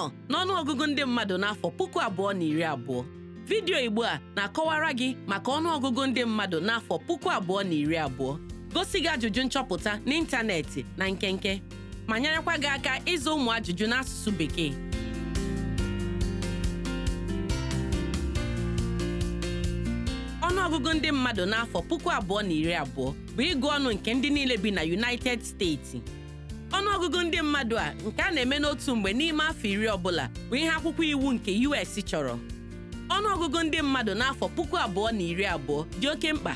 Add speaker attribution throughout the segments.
Speaker 1: nnọọ n'ọnụọgụgụ ndị mmadụ n'afọ 2020. Vidiyo Igbo a na-akọwara gị maka ọnụọgụgụ ndị mmadụ n'afọ 2020, gosi gị ajụjụ nchọpụta n'ịntanetị na nkenke, ma nyerekwa gị aka ịza ụmụ ajụjụ n'asụsụ Bekee. Ọnụọgụgụ ndị mmadụ n'afọ 2020 bụ ịgụ ọnụ nke ndị niile bi na United States. Ọnụọgụgụ ndị mmadụ a nke a na-eme n'otu mgbe n'ime afọ 10 ọbụla bụ ihe akwụkwọ iwu nke US chọrọ. Ọnụọgụgụ ndị mmadụ n'afọ 2020 dị oke mkpa.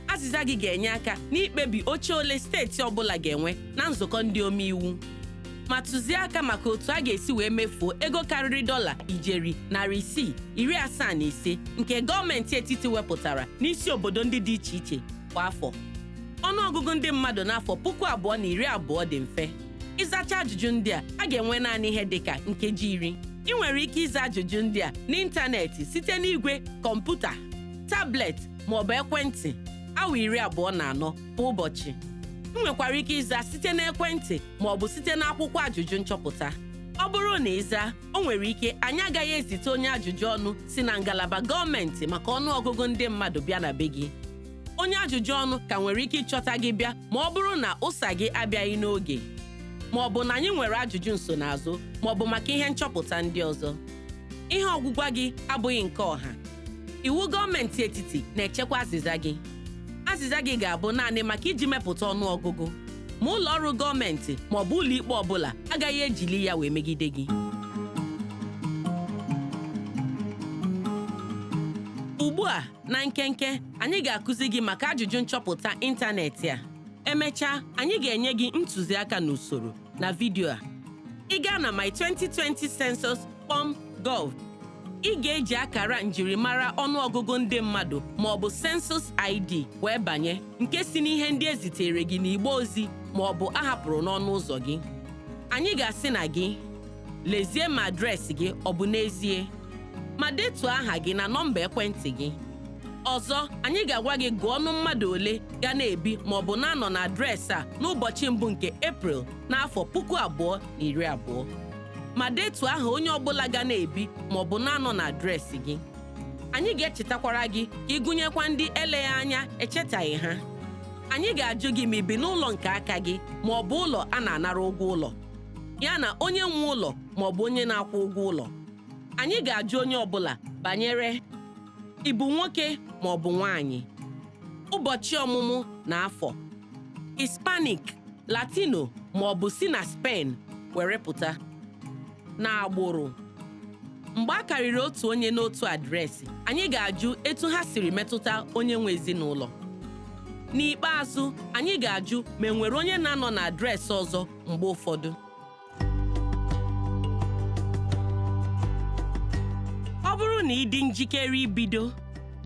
Speaker 1: Azịza gị ga-enye aka n'ikpebi oche ole steeti ọbụla ga-enwe na nzukọ ndị omeiwu. Ma ntụziaka maka otu a ga-esi wee mefuo ego karịrị $675 nke gọọmenti etiti wepụtara n'isi obodo ndị dị iche iche kwa afọ. Ọnụọgụgụ ndị mmadụ n'afọ 2020 dị mfe. Ịzacha ajụjụ ndị a ga-enwe naanị ihe dịka nkeji 10. Ị nwere ike ịza ajụjụ ndị a n'ịntanetị site n'igwe kọmputa, tablet ma ọ bụ ekwentị awa 24 kwa ụbọchị. Ị nwekwara ike ịza site n'ekwentị ma ọ bụ site n'akwụkwọ ajụjụ nchọpụta. Ọ bụrụ na ịza, o nwere ike anyị agaghị ezite onye ajụjụ ọnụ si na ngalaba gọọmenti maka ọnụọgụgụ ndị mmadụ bịa na be gị. Onye ajụjụ ọnụ ka nwere ike ịchọta gị bịa ma ọ bụrụ na ụsa gị abịaghị n'oge, ma ọ bụ na anyị nwere ajụjụ nsonaazụ ma ọ bụ maka ihe nchọpụta ndị ọzọ. Ihe ọgwụgwa gị abụghị nke ọha. Iwu gọọmenti etiti na-echekwa azịza gị. Azịza gị ga-abụ naanị maka iji mepụta ọnụọgụgụ, ma ụlọ ọrụ gọọmenti ma ọ bụ ụlọ ikpe ọbụla agaghị ejili ya wee megide gị. Ugbu a na nkenke, anyị ga-akụzi gị maka ajụjụ nchọpụta ịntanetị a. Emechaa, anyị ga-enye gị ntụziaka n'usoro na vidiyo a. Ị gaa na my2020census.gov. Ị ga-eji akara njirimara ọnụọgụgụ ndị mmadụ ma ọ bụ Census ID wee banye, nke si n'ihe ndị ezitere gị n'igbe ozi ma ọ bụ ahapụrụ n'ọnụ ụzọ gị. Anyị ga-asị na gị lezie ma adreesị gị ọ bụ n'ezie, ma detuo aha gị na nọmba ekwentị gị. Ọzọ, anyị ga-agwa gị gụọ ọnụ mmadụ ole ga na-ebi ma ọ bụ na-anọ na adreesị a n'ụbọchị mbụ nke Eprel n'afọ 2020. Ma detuo aha onye ọbụla ga na-ebi ma ọ bụ na-anọ na adreesị gị. Anyị ga-echetakwara gị ka ị gụnyekwa ndị eleghị anya echetaghị ha. Anyị ga-ajụ gị ma ị bi n'ụlọ nke aka gị ma ọ bụ ụlọ a na-anara ụgwọ ụlọ, ya na onye nwe ụlọ ma ọ bụ onye na-akwụ ụgwọ ụlọ. Anyị ga-ajụ onye ọbụla banyere ịbụ nwoke ma ọ bụ nwaanyị, ụbọchị ọmụmụ na afọ, Hispanic, Latino ma ọ bụ si na Spain were pụta, na agbụrụ. Mgbe a karịrị otu onye n'otu adreesị, anyị ga-ajụ etu ha siri metụta onye nwe ezinụlọ. N'ikpeazụ, anyị ga-ajụ ma enwere onye na-anọ na adreesị ọzọ mgbe ụfọdụ. Ọ bụrụ na ị dị njikere ibido,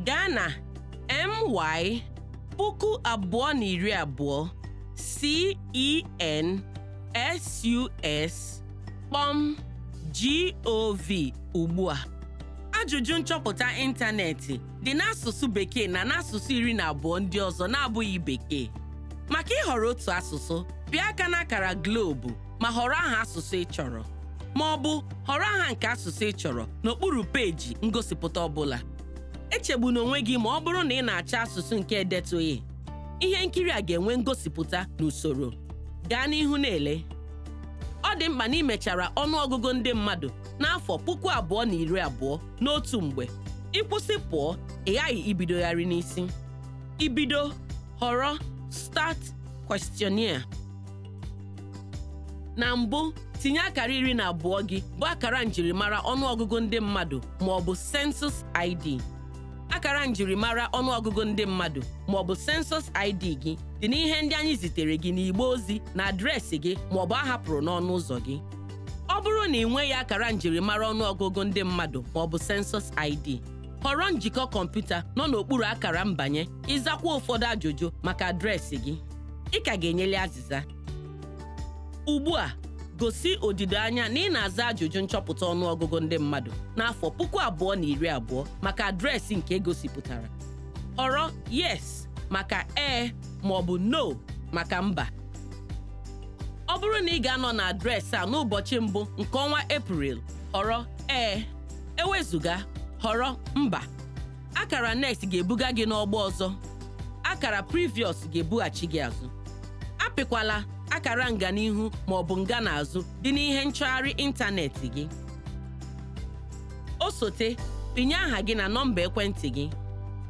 Speaker 1: gaa na my2020census.gov ugbu a. Ajụjụ nchọpụta ịntanetị dị n'asụsụ Bekee na n'asụsụ 12 ndị ọzọ na-abụghị Bekee. Maka ịhọrọ otu asụsụ, pịa aka n'akara globu ma họrọ aha asụsụ ị chọrọ, ma ọ bụ họrọ aha nke asụsụ ị chọrọ n'okpuru peji ngosipụta ọbụla. Echegbuna onwe gị ma ọ bụrụ na ị na-achọ asụsụ nke edetụghị. Ihe nkiri a ga-enwe ngosipụta n'usoro. Gaa n'ihu na-ele. Ọ dị mkpa na ị mechara ọnụọgụgụ ndị mmadụ n'afọ 2020 n'otu mgbe. Ịkwụsị pụọ, ị ghaghị ibidogharị n'isi. Ibido, họrọ Start Questionnaire. Na mbụ, tinye akara 12 gị bụ akara njirimara ọnụọgụgụ ndị mmadụ ma ọ bụ Census ID. Akara njirimara ọnụọgụgụ ndị mmadụ ma ọ bụ Census ID gị dị n'ihe ndị anyị zitere gị n'igbe ozi na adreesị gị ma ọ bụ ahapụrụ n'ọnụ ụzọ gị. Ọ bụrụ na ị nweghị akara njirimara ọnụọgụgụ ndị mmadụ ma ọ bụ Census ID, họrọ njikọ kọmputa nọ n'okpuru akara mbanye ịzakwa ụfọdụ ajụjụ maka adreesị gị. Ị ka ga-enyeli azịza. Ugbu a, gosi odido anya na ị na-aza ajụjụ nchọpụta ọnụọgụgụ ndị mmadụ n'afọ 2020 maka adreesị nke egosipụtara. Họrọ yes maka ee ma ọ bụ no maka mba. Ọ bụrụ na ị ga-anọ na adreesị a n'ụbọchị mbụ nke ọnwa Eprel, họrọ ee, ewezụga họrọ mba. Akara next ga-ebuga gị n'ọgbọ ọzọ. Akara previous ga-ebughachi gị azụ. Apịkwala akara nganihu ma ọ bụ nganazụ dị n'ihe nchọgharị ịntanetị gị. Osote, pinye aha gị na nọmba ekwentị gị.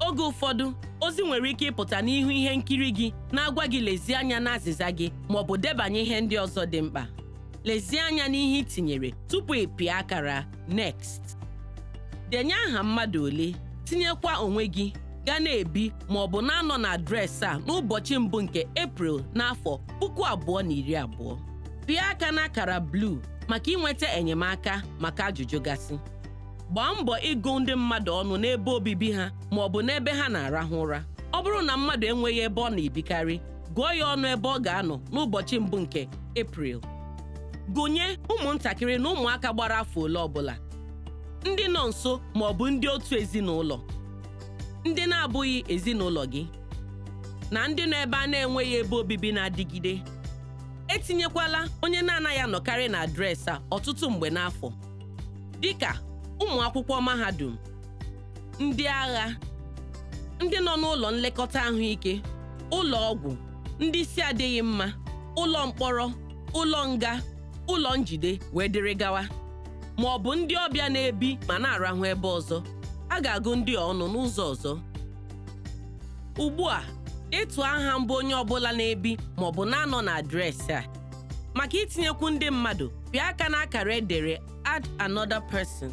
Speaker 1: Oge ụfọdụ, ozi nwere ike ịpụta n'ihu ihe nkiri gị na-agwa gị lezie anya n'azịza gị ma ọ bụ debanye ihe ndị ọzọ dị mkpa. Lezie anya n'ihe itinyere tupu ị pịa akara next. Denye aha mmadụ ole, tinyekwa onwe gị, ga na-ebi ma ọ bụ na-anọ na adreesị a n'ụbọchị mbụ nke Eprel n'afọ 2020. Pịa aka n'akara blue maka inweta enyemaka maka ajụjụ gasị. Gbaa mbọ ịgụ ndị mmadụ ọnụ n'ebe obibi ha ma ọ bụ n'ebe ha na-arahụ ụra. Ọ bụrụ na mmadụ enweghị ebe ọ na-ebikarị, gụọ ya ọnụ ebe ọ ga-anọ n'ụbọchị mbụ nke Eprel. Gụnye ụmụntakịrị na ụmụaka gbara afọ ole ọbụla, ndị nọ nso ma ọ bụ ndị otu ezinụlọ, ndị na-abụghị ezinụlọ gị, na ndị nọ ebe a na-enweghị ebe obibi na-adịgide. Etinyekwala onye na-anaghị anọkarị na adreesị a ọtụtụ mgbe n'afọ, dịka ụmụ akwụkwọ mahadum, ndị agha, ndị nọ n'ụlọ nlekọta ahụike, ụlọ ọgwụ, ndị isi adịghị mma, ụlọ mkpọrọ, ụlọ nga, ụlọ njide wee dịrị gawa, ma ọ bụ ndị ọbịa na-ebi ma na-arahụ ebe ọzọ. A ga-agụ ndị ọnụ n'ụzọ ọzọ. Ugbu a, detuo aha mbụ onye ọbụla na-ebi ma ọ bụ na-anọ na adreesị a. Maka itinyekwu ndị mmadụ, pịa aka n'akara edere add another person.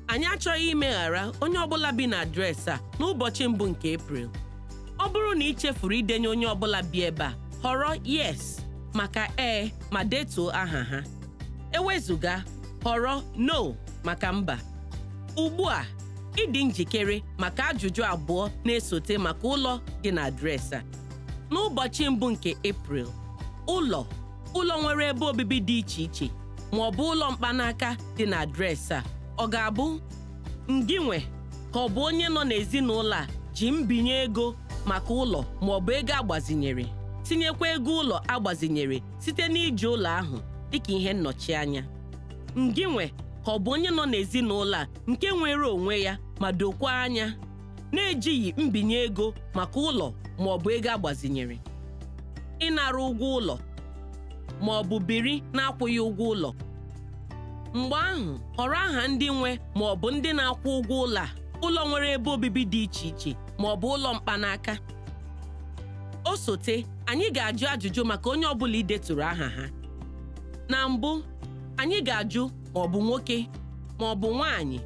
Speaker 1: Anyị achọghị imeghara onye ọbụla bi na adreesị a n'ụbọchị mbụ nke Eprel. Ọ bụrụ na ị chefuru idenye onye ọbụla bi ebe a, họrọ yes maka ee ma detuo aha ha. Ewezụga, họrọ no maka mba. Ugbu a, ị dị njikere maka ajụjụ abụọ na-esote maka ụlọ dị na adreesị a. N'ụbọchị mbụ nke Eprel, ụlọ nwere ebe obibi dị iche iche ma ọ bụ ụlọ mkpanaka dị na adreesị a, ọ ga-abụ gị nwe ka ọ bụ onye nọ n'ezinụlọ a ji mbinye ego maka ụlọ ma ọ bụ ego agbazinyere, tinyekwa ego ụlọ agbazinyere site n'iji ụlọ ahụ dịka ihe nnọchianya. Gị nwe ka ọ bụ onye nọ n'ezinụlọ a nke nwere onwe ya ma dokwa anya, na-ejighị mbinye ego maka ụlọ ma ọ bụ ego agbazinyere, ịnara ụgwọ ụlọ ma ọ bụ biri na-akwụghị ụgwọ ụlọ. Mgbe ahụ, họrọ aha ndị nwe ma ọ bụ ndị na-akwụ ụgwọ ụlọ a, ụlọ nwere ebe obibi dị iche iche ma ọ bụ ụlọ mkpanaka. Osote, anyị ga-ajụ ajụjụ maka onye ọbụla ideturu aha ha. Na mbụ, anyị ga-ajụ ma ọ bụ nwoke ma ọ bụ nwaanyị.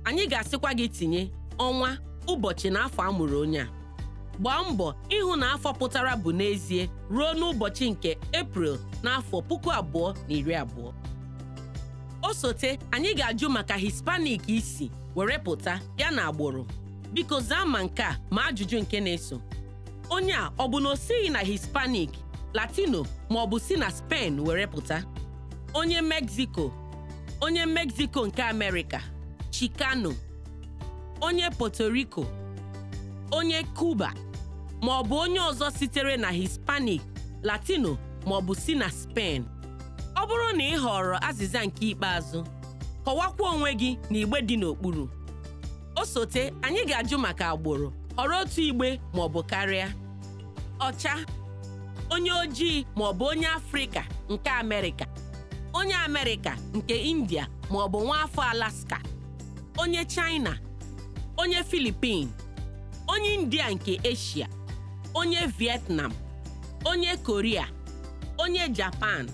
Speaker 1: Anyị ga-asịkwa gị tinye ọnwa, ụbọchị na afọ amụrụ onye a. Gbaa mbọ ịhụ na afọ pụtara bụ n'ezie ruo n'ụbọchị nke Eprel n'afọ 2020. Osote, anyị ga-ajụ maka Hispanic isi were pụta ya na agbụrụ. Biko zaa ma nke a ma ajụjụ nke na-eso. Onye a ọ bụ na o sighị na Hispanic, Latino ma ọ bụ si na Spain were pụta? Onye Mexico nke Amerịka, Chicano, onye Puerto Rico, onye Cuba, ma ọ bụ onye ọzọ sitere na Hispanic, Latino ma ọ bụ si na Spain. Ọ bụrụ na ị họrọ azịza nke ikpeazụ, kọwakwa onwe gị na igbe dị n'okpuru. Osote, anyị ga-ajụ maka agbụrụ. Họrọ otu igbe ma ọ bụ karịa. Ọcha, onye ojii ma ọ bụ onye Afrịka nke Amerịka, onye Amerịka nke India ma ọ bụ nwaafọ Alaska, onye China, onye Philippines, onye India nke Asia, onye Vietnam, onye Korea, onye Japan,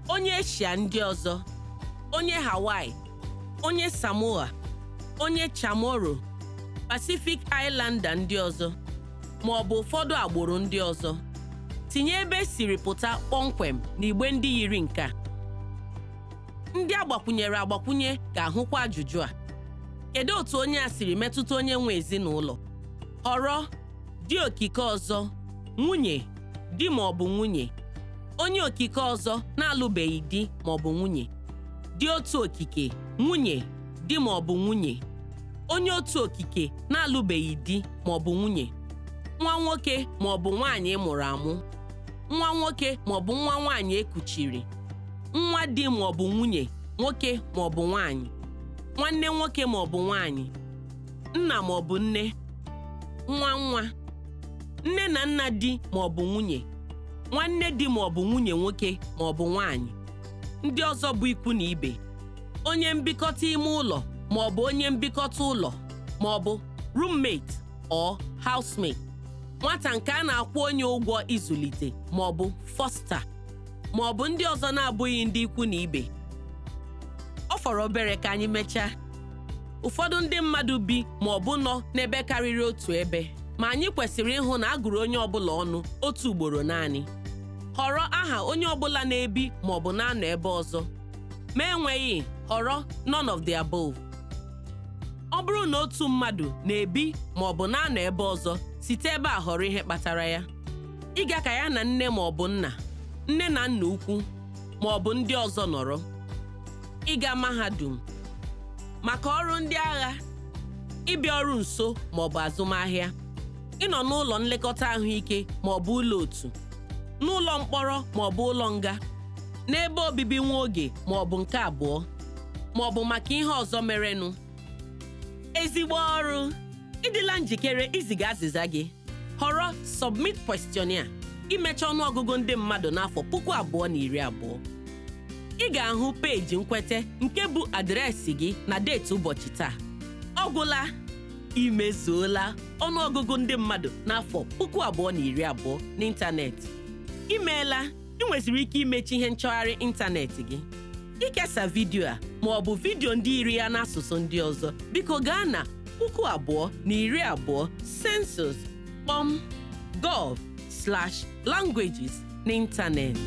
Speaker 1: onye Asia ndị ọzọ, onye Hawaii, onye Samoa, onye Chamorro, Pacific Islander ndị ọzọ, ma ọ bụ ụfọdụ agbụrụ ndị ọzọ. Tinye ebe esiri pụta kpọmkwem n'igbe ndị yiri nke a. Ndị agbakwunyere agbakwunye ga-ahụkwa ajụjụ a. Kedu otu onye a siri metụta onye nwe ezinụlọ? Họrọ di okike ọzọ, nwunye, di ma ọ bụ nwunye, onye okike ọzọ na-alụbeghị di ma ọ bụ nwunye, di otu okike, nwunye, di ma ọ bụ nwunye, onye otu okike na-alụbeghị di ma ọ bụ nwunye, nwa nwoke ma ọ bụ nwaanyị mụrụ amụ, nwa nwoke ma ọ bụ nwa nwaanyị ekuchiri, nwa di ma ọ bụ nwunye nwoke maọbụ nwaanyị, nwanne nwoke maọbụ nwaanyị, nna maọbụ nne, nwa, nne na nna di maọbụ nwunye, nwanne di maọbụ nwunye nwoke maọbụ nwaanyị, ndị ọzọ bụ ikwu na ibe, onye mbikọta ime ụlọ maọbụ onye mbikọta ụlọ maọbụ roommate or housemate, nwata nke a na-akwụ onye ụgwọ ịzụlite maọbụ foster, maọbụ ndị ọzọ na-abụghị ndị ikwu na ibe. Ọ fọrọ obere ka anyị mechaa. Ụfọdụ ndị mmadụ bi maọbụ nọ n'ebe karịrị otu ebe, ma anyị kwesịrị ịhụ na a gụrụ onye ọbụla ọnụ otu ugboro naanị. Họrọ aha onye ọbụla na-ebi maọbụ na-anọ ebe ọzọ, ma enweghị họrọ none of the above. Ọ bụrụ na otu mmadụ na-ebi maọbụ na-anọ ebe ọzọ, site ebe a họrọ ihe kpatara ya. Ịga ka ya na nne maọbụ nna, nne na nna ukwu maọbụ ndị ọzọ nọrọ. Ịga mahadum, maka ọrụ ndị agha, ịbịa ọrụ nso maọbụ azụmahịa, ịnọ n'ụlọ nlekọta ahụike maọbụ ụlọ otu, n'ụlọ mkpọrọ maọbụ ụlọ nga, n'ebe obibi nwa oge maọbụ nke abụọ, maọbụ maka ihe ọzọ merenụ. Ezigbo ọrụ! Ịdịla njikere iziga azịza gị. Họrọ submit questionnaire imecha ọnụọgụgụ ndị mmadụ n'afọ 2020. Ị ga-ahụ peeji nkwete nke bụ adreesị gị na deeti ụbọchị taa. Ọ gwụla, imezuola ọnụọgụgụ ndị mmadụ n'afọ 2020 n'ịntanetị. Imeela, ị nweziri ike imechi ihe nchọgharị ịntanetị gị, ikesa vidiyo a maọbụ vidiyo ndị yiri ya n'asụsụ ndị ọzọ. Biko gaa na 2020 census.gov/languages n'ịntanetị.